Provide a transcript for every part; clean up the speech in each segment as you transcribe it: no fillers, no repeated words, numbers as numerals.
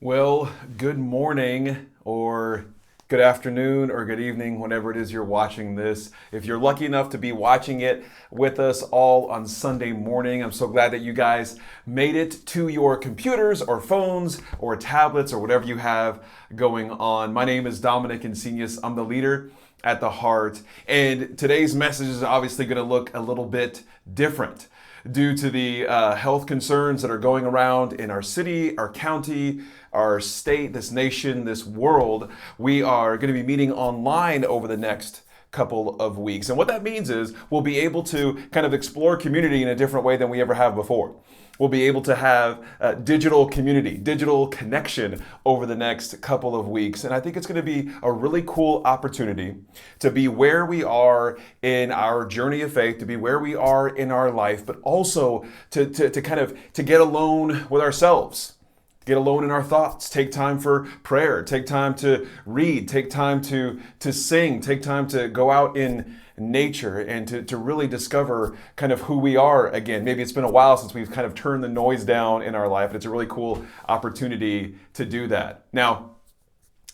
Well, good morning or good afternoon or good evening, whenever it is you're watching this. If you're lucky enough to be watching it with us all on Sunday morning, I'm so glad that you guys made it to your computers or phones or tablets or whatever you have going on. My name is Dominic Insignius. I'm the leader at the Heart, and today's message is obviously going to look a little bit different due to the health concerns that are going around in our city, our county, our state, this nation, this world. We are going to be meeting online over the next couple of weeks. And what that means is we'll be able to kind of explore community in a different way than we ever have before. We'll be able to have digital community, digital connection over the next couple of weeks. And I think it's going to be a really cool opportunity to be where we are in our journey of faith, to be where we are in our life, but also to get alone with ourselves. Get alone in our thoughts, take time for prayer, take time to read, take time to sing, take time to go out in nature and to really discover kind of who we are again. Maybe it's been a while since we've kind of turned the noise down in our life, and it's a really cool opportunity to do that. Now,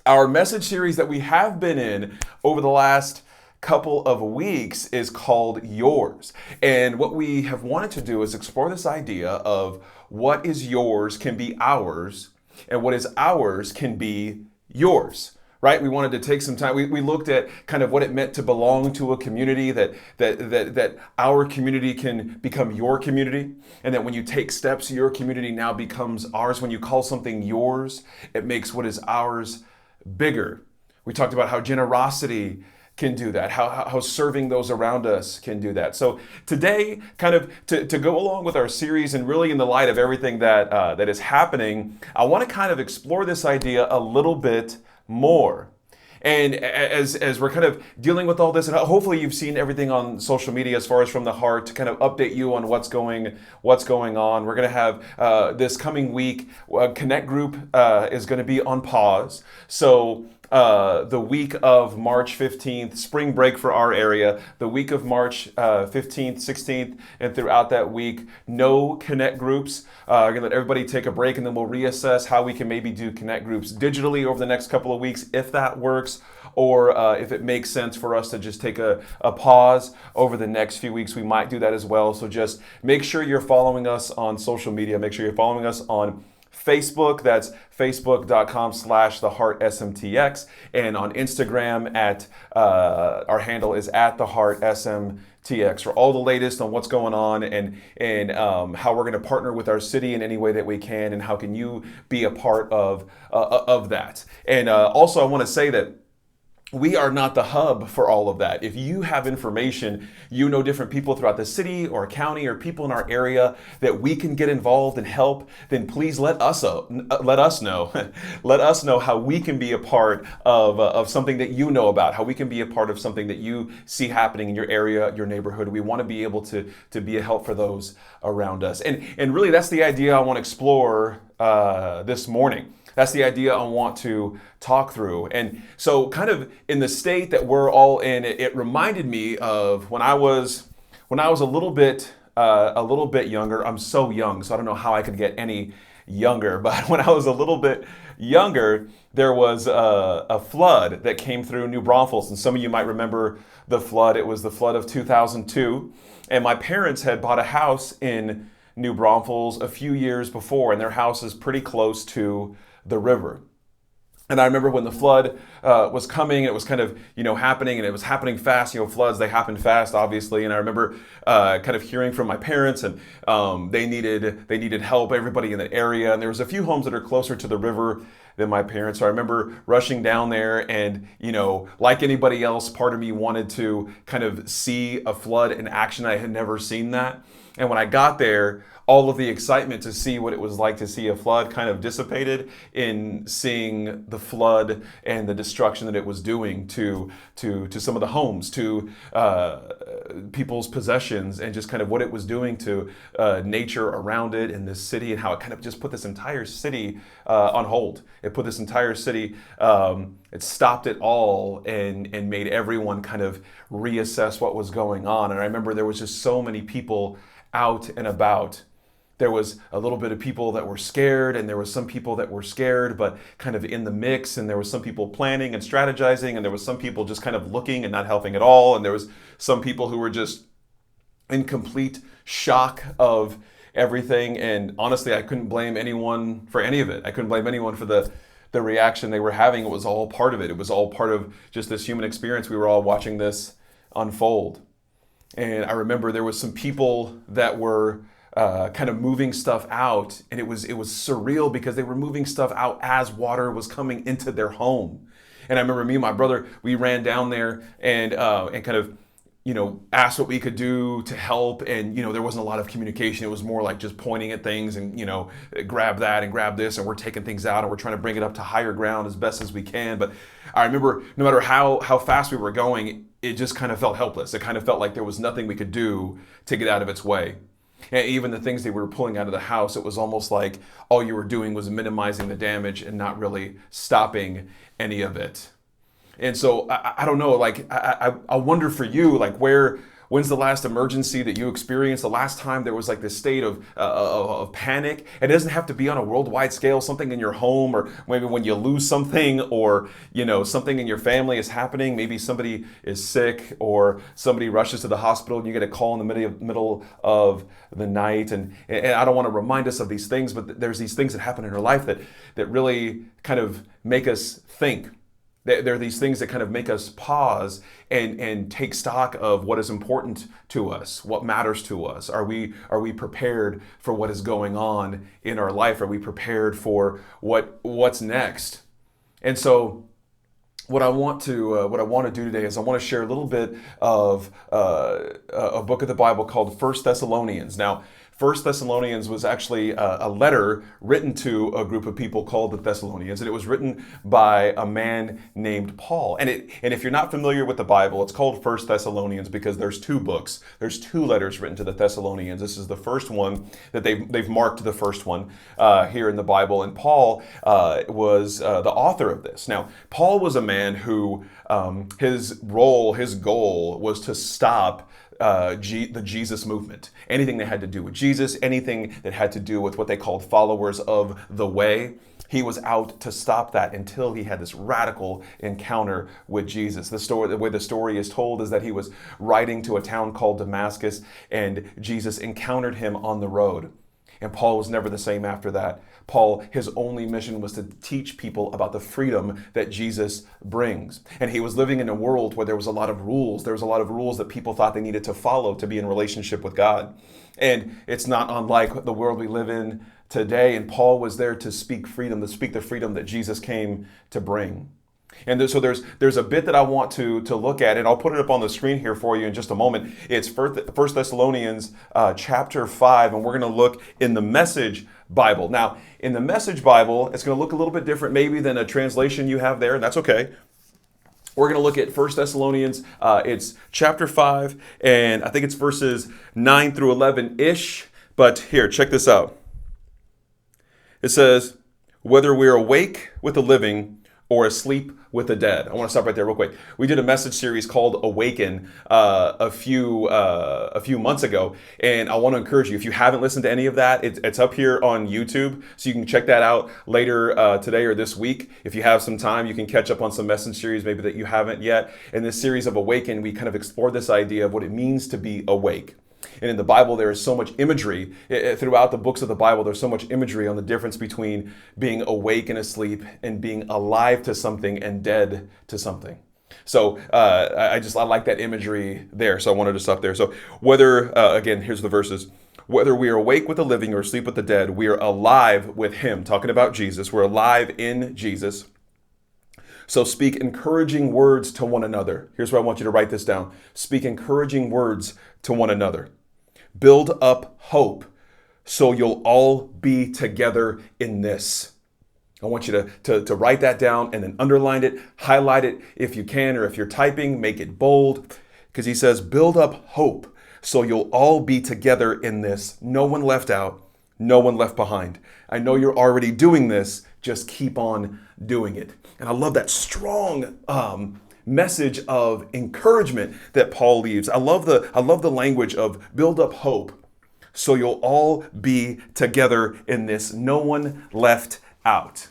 our message series that we have been in over the last couple of weeks is called Yours. And what we have wanted to do is explore this idea of what is yours can be ours, and what is ours can be yours. Right? We wanted to take some time. We looked at kind of what it meant to belong to a community, that our community can become your community, and that when you take steps, your community now becomes ours. When you call something yours, it makes what is ours bigger. We talked about how generosity can do that, how serving those around us can do that. So today, kind of to go along with our series, and really in the light of everything that is happening, I want to kind of explore this idea a little bit more. And as we're kind of dealing with all this, and hopefully you've seen everything on social media as far as from the Heart to kind of update you on what's going on. We're going to have this coming week, Connect Group is going to be on pause. So the week of March 15th, spring break for our area, the week of March 15th, 16th, and throughout that week, no Connect Groups. We're going to let everybody take a break, and then we'll reassess how we can maybe do Connect Groups digitally over the next couple of weeks, if that works, or if it makes sense for us to just take a pause over the next few weeks, we might do that as well. So just make sure you're following us on social media. Make sure you're following us on Facebook, that's facebook.com/theheartsmtx, and on Instagram at our handle is at theheartsmtx for all the latest on what's going on, and how we're going to partner with our city in any way that we can, and how can you be a part of that. And also I want to say that we are not the hub for all of that. If you have information, you know different people throughout the city or county or people in our area that we can get involved and help, then please let us know. Let us know how we can be a part of something that you know about, how we can be a part of something that you see happening in your area, your neighborhood. We want to be able to be a help for those around us. And really that's the idea I want to explore this morning. That's the idea I want to talk through. And so kind of in the state that we're all in, it reminded me of when I was a little bit younger. I'm so young, so I don't know how I could get any younger. But when I was a little bit younger, there was a flood that came through New Braunfels. And some of you might remember the flood. It was the flood of 2002. And my parents had bought a house in New Braunfels a few years before, and their house is pretty close to the river. And I remember when the flood was coming, it was kind of, happening, and it was happening fast. Floods, they happen fast, obviously. And I remember kind of hearing from my parents, and they needed help, everybody in that area. And there was a few homes that are closer to the river than my parents. So I remember rushing down there, and, like anybody else, part of me wanted to kind of see a flood in action. I had never seen that. And when I got there, all of the excitement to see what it was like to see a flood kind of dissipated in seeing the flood and the destruction that it was doing to some of the homes, to people's possessions, and just kind of what it was doing to nature around it in this city, and how it kind of just put this entire city on hold. It put this entire city, it stopped it all and made everyone kind of reassess what was going on. And I remember there was just so many people out and about there was a little bit of people that were scared, and there was some people that were scared but kind of in the mix, and there was some people planning and strategizing, and there was some people just kind of looking and not helping at all, and there was some people who were just in complete shock of everything. And honestly, I couldn't blame anyone for any of it. I couldn't blame anyone for the reaction they were having. It was all part of it. It was all part of just this human experience. We were all watching this unfold. And I remember there was some people that were kind of moving stuff out, and it was surreal because they were moving stuff out as water was coming into their home. And I remember me and my brother, we ran down there and kind of asked what we could do to help. And, there wasn't a lot of communication. It was more like just pointing at things and, grab that and grab this. And we're taking things out and we're trying to bring it up to higher ground as best as we can. But I remember no matter how fast we were going, it just kind of felt helpless. It kind of felt like there was nothing we could do to get out of its way. And even the things they were pulling out of the house, it was almost like all you were doing was minimizing the damage and not really stopping any of it. And so I don't know, like I wonder for you, like when's the last emergency that you experienced? The last time there was like this state of panic? It doesn't have to be on a worldwide scale, something in your home, or maybe when you lose something, or something in your family is happening. Maybe somebody is sick, or somebody rushes to the hospital and you get a call in the middle of the night. And I don't want to remind us of these things, but there's these things that happen in our life that really kind of make us think. There are these things that kind of make us pause and take stock of what is important to us, what matters to us. Are we prepared for what is going on in our life? Are we prepared for what's next? And so what I want to do today is I want to share a little bit of a book of the Bible called 1 Thessalonians. Now, 1 Thessalonians was actually a letter written to a group of people called the Thessalonians, and it was written by a man named Paul. And if you're not familiar with the Bible, it's called 1 Thessalonians because there's two books. There's two letters written to the Thessalonians. This is the first one that they've marked the first one here in the Bible, and Paul was the author of this. Now, Paul was a man who his goal was to stop the Jesus movement. Anything that had to do with Jesus, anything that had to do with what they called followers of the way, he was out to stop that until he had this radical encounter with Jesus. The way the story is told is that he was riding to a town called Damascus, and Jesus encountered him on the road. And Paul was never the same after that. Paul, his only mission was to teach people about the freedom that Jesus brings. And he was living in a world where there was a lot of rules. There was a lot of rules that people thought they needed to follow to be in relationship with God. And it's not unlike the world we live in today. And Paul was there to speak freedom, to speak the freedom that Jesus came to bring. And so there's a bit that I want to look at, and I'll put it up on the screen here for you in just a moment. It's 1 Thessalonians chapter 5, and we're going to look in the Message Bible. Now, in the Message Bible, it's going to look a little bit different maybe than a translation you have there, and that's okay. We're going to look at 1 Thessalonians. It's chapter 5, and I think it's verses 9 through 11-ish. But here, check this out. It says, whether we're awake with the living or asleep with the dead. I want to stop right there real quick. We did a message series called Awaken a few months ago, and I want to encourage you, if you haven't listened to any of that, it's up here on YouTube, so you can check that out later today or this week. If you have some time, you can catch up on some message series maybe that you haven't yet. In this series of Awaken, we kind of explore this idea of what it means to be awake. And in the Bible, there is so much imagery. Throughout the books of the Bible, there's so much imagery on the difference between being awake and asleep and being alive to something and dead to something. So I like that imagery there. So I wanted to stop there. So whether, again, here's the verses. Whether we are awake with the living or asleep with the dead, we are alive with him. Talking about Jesus. We're alive in Jesus. So speak encouraging words to one another. Here's where I want you to write this down. Speak encouraging words to one another. Build up hope so you'll all be together in this. I want you to write that down and then underline it, highlight it if you can, or if you're typing, make it bold. Because he says, build up hope so you'll all be together in this. No one left out, no one left behind. I know you're already doing this. Just keep on doing it. And I love that strong message of encouragement that Paul leaves. I love the language of build up hope so you'll all be together in this. No one left out.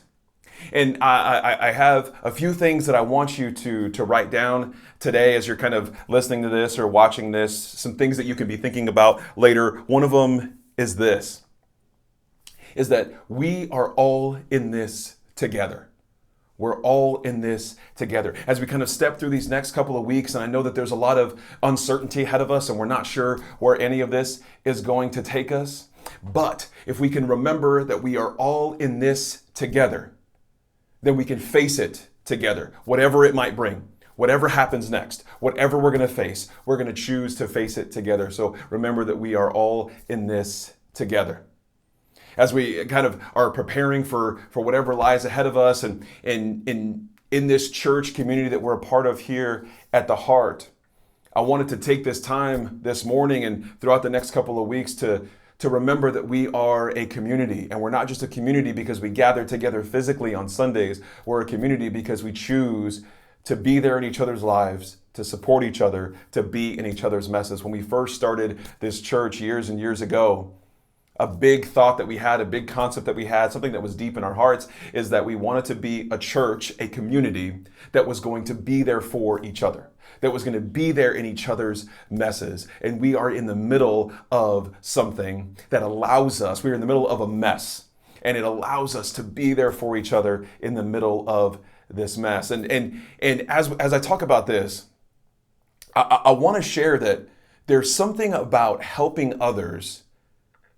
And I have a few things that I want you to write down today as you're kind of listening to this or watching this, some things that you can be thinking about later. One of them is this, is that we are all in this together. We're all in this together. As we kind of step through these next couple of weeks, and I know that there's a lot of uncertainty ahead of us, and we're not sure where any of this is going to take us. But if we can remember that we are all in this together, then we can face it together, whatever it might bring. Whatever happens next, whatever we're going to face, we're going to choose to face it together. So remember that we are all in this together. As we kind of are preparing for whatever lies ahead of us and in this church community that we're a part of here at the Heart, I wanted to take this time this morning and throughout the next couple of weeks to remember that we are a community. And we're not just a community because we gather together physically on Sundays. We're a community because we choose to be there in each other's lives, to support each other, to be in each other's messes. When we first started this church years and years ago, a big thought that we had, a big concept that we had, something that was deep in our hearts, is that we wanted to be a church, a community that was going to be there for each other, that was going to be there in each other's messes. And we are in the middle of something that allows us, we're in the middle of a mess, and it allows us to be there for each other in the middle of this mess. And as I talk about this, I want to share that there's something about helping others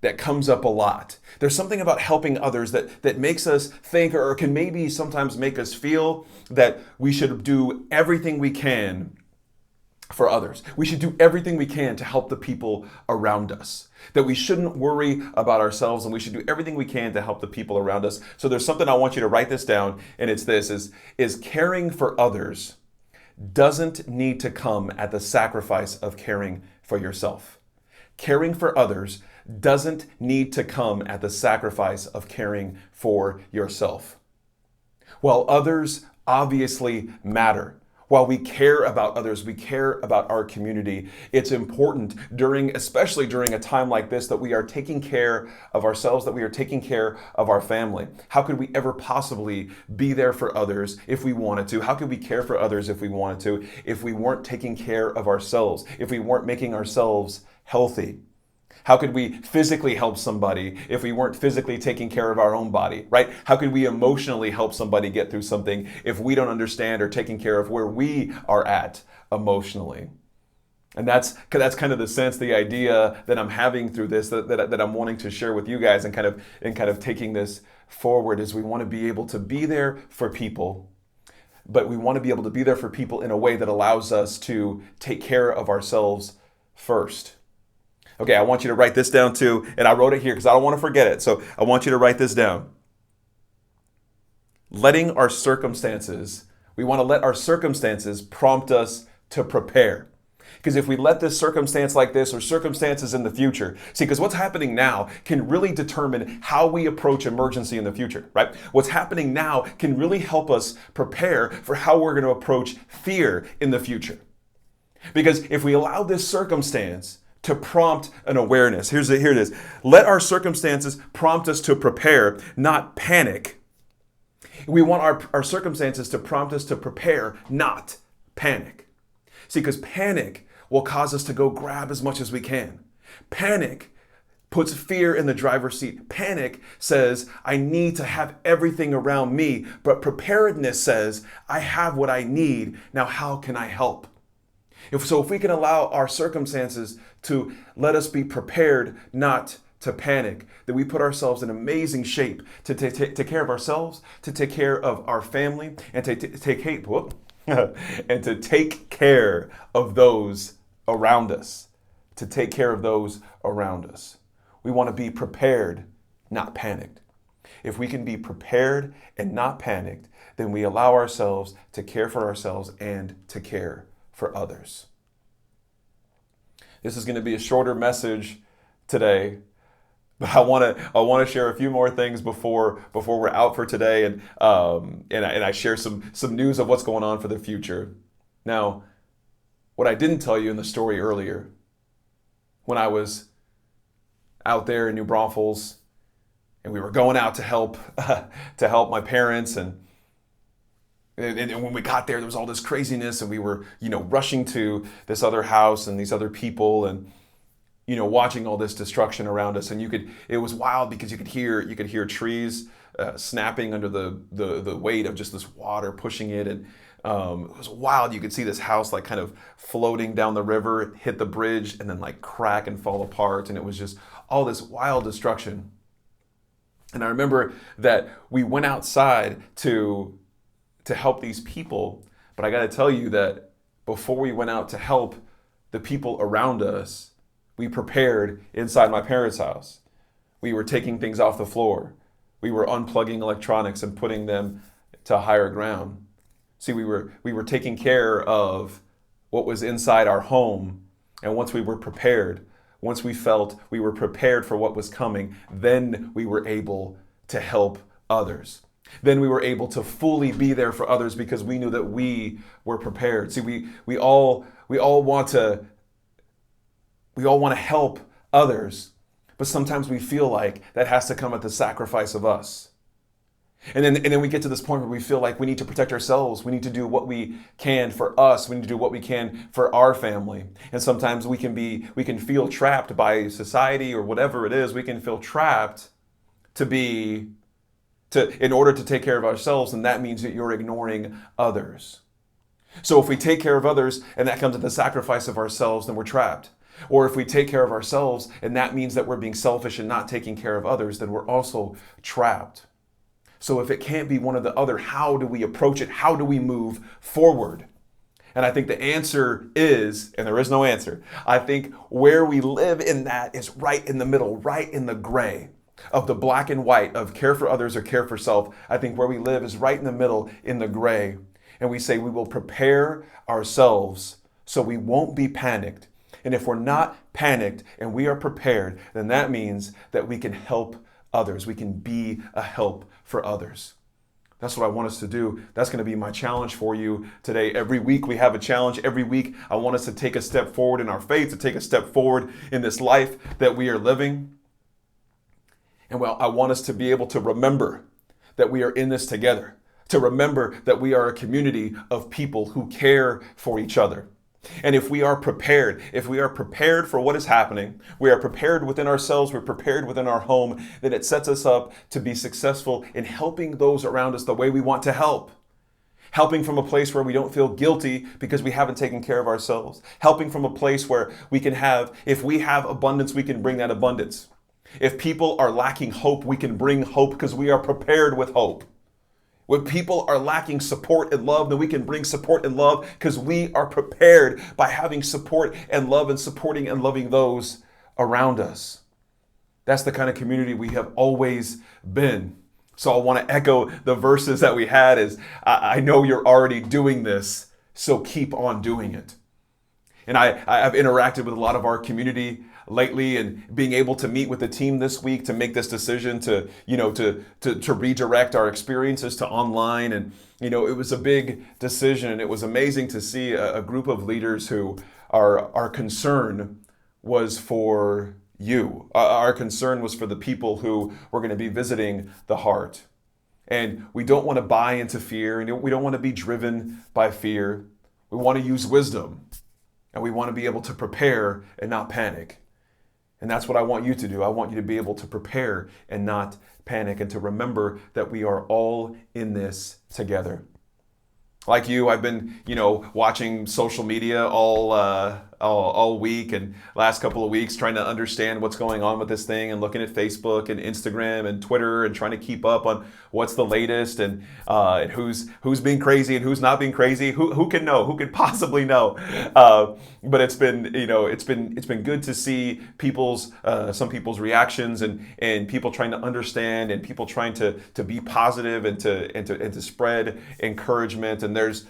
that comes up a lot. There's something about helping others that makes us think, or can maybe sometimes make us feel that we should do everything we can for others. We should do everything we can to help the people around us. That we shouldn't worry about ourselves, and we should do everything we can to help the people around us. So there's something I want you to write this down, and it's this, is caring for others doesn't need to come at the sacrifice of caring for yourself. Caring for others doesn't need to come at the sacrifice of caring for yourself. While others obviously matter, while we care about others, we care about our community, it's important especially during a time like this, that we are taking care of ourselves, that we are taking care of our family. How could we ever possibly be there for others if we wanted to? How could we care for others if we wanted to, if we weren't taking care of ourselves, if we weren't making ourselves healthy? How could we physically help somebody if we weren't physically taking care of our own body, right? How could we emotionally help somebody get through something if we don't understand or taking care of where we are at emotionally? And that's kind of the sense, the idea that I'm having through this, that I'm wanting to share with you guys, and kind of taking this forward, is we want to be able to be there for people, but we want to be able to be there for people in a way that allows us to take care of ourselves first. Okay, I want you to write this down too, and I wrote it here because I don't want to forget it. So I want you to write this down. We want to let our circumstances prompt us to prepare. Because if we let this circumstance like this, or circumstances in the future, because what's happening now can really determine how we approach emergency in the future, right? What's happening now can really help us prepare for how we're going to approach fear in the future. Because if we allow this circumstance to prompt an awareness. Here it is. Let our circumstances prompt us to prepare, not panic. We want our circumstances to prompt us to prepare, not panic. See, because panic will cause us to go grab as much as we can. Panic puts fear in the driver's seat. Panic says, I need to have everything around me. But preparedness says, I have what I need. Now, how can I help? If we can allow our circumstances to let us be prepared, not to panic, that we put ourselves in amazing shape to take care of ourselves, to take care of our family, and to take care of those around us. To take care of those around us. We want to be prepared, not panicked. If we can be prepared and not panicked, then we allow ourselves to care for ourselves and to care for others. This is going to be a shorter message today, but I want to share a few more things before we're out for today, and I share some news of what's going on for the future. Now, what I didn't tell you in the story earlier, when I was out there in New Braunfels, and we were going out to help to help my parents. And when we got there was all this craziness, and we were, rushing to this other house and these other people, and watching all this destruction around us. And it was wild because you could hear trees snapping under the weight of just this water pushing it. And it was wild. You could see this house like kind of floating down the river, hit the bridge, and then like crack and fall apart. And it was just all this wild destruction. And I remember that we went outside to help these people. But I got to tell you that before we went out to help the people around us, we prepared inside my parents' house. We were taking things off the floor. We were unplugging electronics and putting them to higher ground. See, we were taking care of what was inside our home. And once we were prepared, once we felt we were prepared for what was coming, then we were able to help others. Then we were able to fully be there for others because we knew that we were prepared. See, we all want to help others, but sometimes we feel like that has to come at the sacrifice of us. And then we get to this point where we feel like we need to protect ourselves. We need to do what we can for us. We need to do what we can for our family. And sometimes we can feel trapped by society or whatever it is. We can feel trapped in order to take care of ourselves, and that means that you're ignoring others. So if we take care of others and that comes at the sacrifice of ourselves, then we're trapped. Or if we take care of ourselves and that means that we're being selfish and not taking care of others, then we're also trapped. So if it can't be one or the other, how do we approach it? How do we move forward? And I think the answer is, and there is no answer, I think where we live in that is right in the middle, right in the gray of the black and white of care for others or care for self. I think where we live is right in the middle in the gray. And we say we will prepare ourselves so we won't be panicked. And if we're not panicked and we are prepared, then that means that we can help others. We can be a help for others. That's what I want us to do. That's going to be my challenge for you today. Every week we have a challenge. Every week I want us to take a step forward in our faith, to take a step forward in this life that we are living. And I want us to be able to remember that we are in this together, to remember that we are a community of people who care for each other. And if we are prepared for what is happening, we are prepared within ourselves, we're prepared within our home, then it sets us up to be successful in helping those around us the way we want to help. Helping from a place where we don't feel guilty because we haven't taken care of ourselves. Helping from a place where if we have abundance, we can bring that abundance. If people are lacking hope, we can bring hope because we are prepared with hope. When people are lacking support and love, then we can bring support and love because we are prepared by having support and love and supporting and loving those around us. That's the kind of community we have always been. So I want to echo the verses that we had is, I know you're already doing this, so keep on doing it. And I've interacted with a lot of our community lately, and being able to meet with the team this week to make this decision to redirect our experiences to online. And, it was a big decision. It was amazing to see a group of leaders who our concern was for you. Our concern was for the people who were going to be visiting the heart. And we don't want to buy into fear, and we don't want to be driven by fear. We want to use wisdom, and we want to be able to prepare and not panic. And that's what I want you to do. I want you to be able to prepare and not panic, and to remember that we are all in this together. Like you, I've been, watching social media all week and last couple of weeks, trying to understand what's going on with this thing, and looking at Facebook and Instagram and Twitter and trying to keep up on what's the latest, and who's being crazy and who's not being crazy. Who can know? Who could possibly know? But it's been good to see some people's reactions, and people trying to understand, and people trying to be positive and to spread encouragement. And there's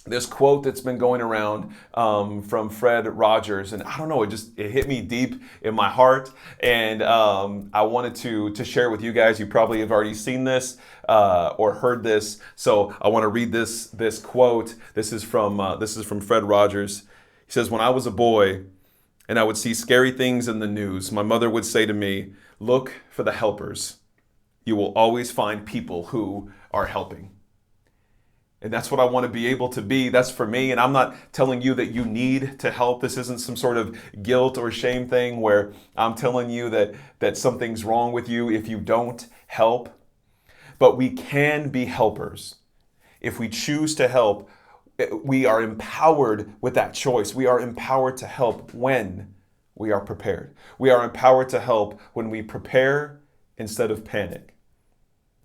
this quote that's been going around from Fred Rogers, and I don't know, it hit me deep in my heart, and I wanted to share with you guys. You probably have already seen this or heard this, so I want to read this quote. This is from Fred Rogers. He says, "When I was a boy, and I would see scary things in the news, my mother would say to me, look for the helpers. You will always find people who are helping. And that's what I want to be able to be. That's for me. And I'm not telling you that you need to help. This isn't some sort of guilt or shame thing where I'm telling you that something's wrong with you if you don't help. But we can be helpers. If we choose to help, we are empowered with that choice. We are empowered to help when we are prepared. We are empowered to help when we prepare instead of panic.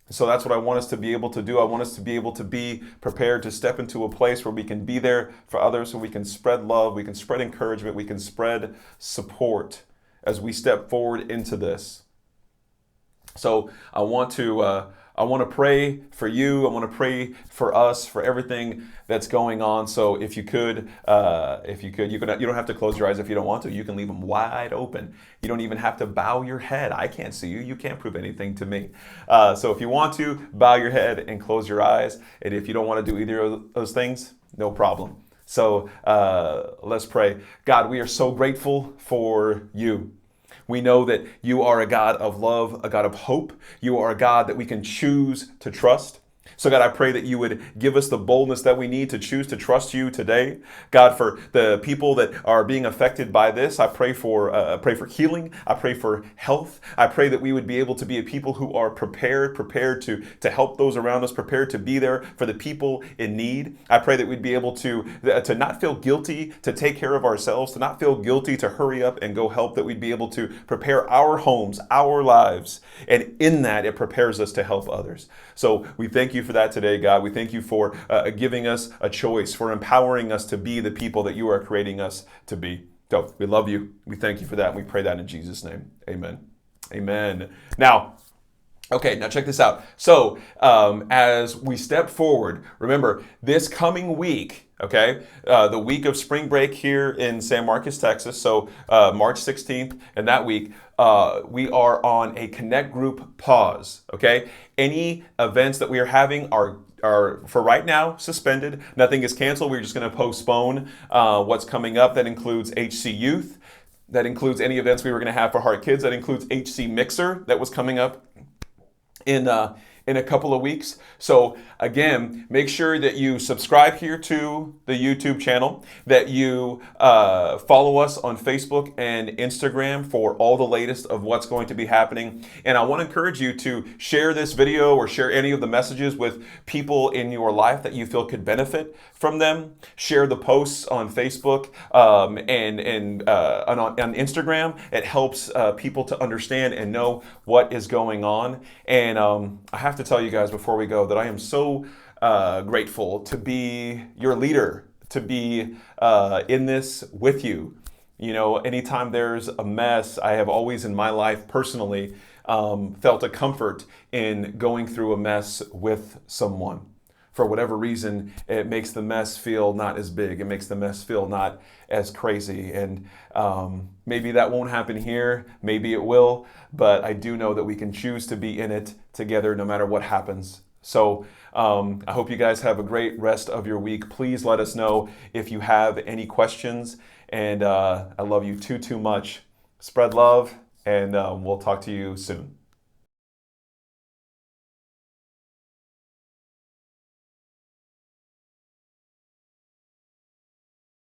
So that's what I want us to be able to do. I want us to be able to be prepared to step into a place where we can be there for others, so we can spread love, we can spread encouragement, we can spread support as we step forward into this. So I want to pray for you. I want to pray for us, for everything that's going on. So if you could, you don't have to close your eyes if you don't want to. You can leave them wide open. You don't even have to bow your head. I can't see you. You can't prove anything to me. So if you want to, bow your head and close your eyes. And if you don't want to do either of those things, no problem. So let's pray. God, we are so grateful for you. We know that you are a God of love, a God of hope. You are a God that we can choose to trust. So God, I pray that you would give us the boldness that we need to choose to trust you today. God, for the people that are being affected by this, I pray for healing. I pray for health. I pray that we would be able to be a people who are prepared to help those around us, prepared to be there for the people in need. I pray that we'd be able to not feel guilty to take care of ourselves, to not feel guilty to hurry up and go help, that we'd be able to prepare our homes, our lives, and in that it prepares us to help others. So we thank you for that today, God. We thank you for giving us a choice, for empowering us to be the people that you are creating us to be. So we love you. We thank you for that. And we pray that in Jesus' name. Amen. Amen. Now check this out. So as we step forward, remember this coming week, the week of spring break here in San Marcos, Texas. So March 16th and that week, we are on a Connect Group pause. Any events that we are having are for right now suspended. Nothing is canceled. We're just going to postpone what's coming up. That includes HC Youth. That includes any events we were going to have for Heart Kids. That includes HC Mixer that was coming up in a couple of weeks. So again, make sure that you subscribe here to the YouTube channel, that you follow us on Facebook and Instagram for all the latest of what's going to be happening. And I want to encourage you to share this video or share any of the messages with people in your life that you feel could benefit from them. Share the posts on Facebook and on Instagram. It helps people to understand and know what is going on. And I have to tell you guys before we go that I am so grateful to be your leader, to be in this with you. You know, anytime there's a mess, I have always in my life personally felt a comfort in going through a mess with someone. For whatever reason, it makes the mess feel not as big. It makes the mess feel not as crazy. And maybe that won't happen here. Maybe it will. But I do know that we can choose to be in it together no matter what happens. So I hope you guys have a great rest of your week. Please let us know if you have any questions. And I love you too much. Spread love, and we'll talk to you soon.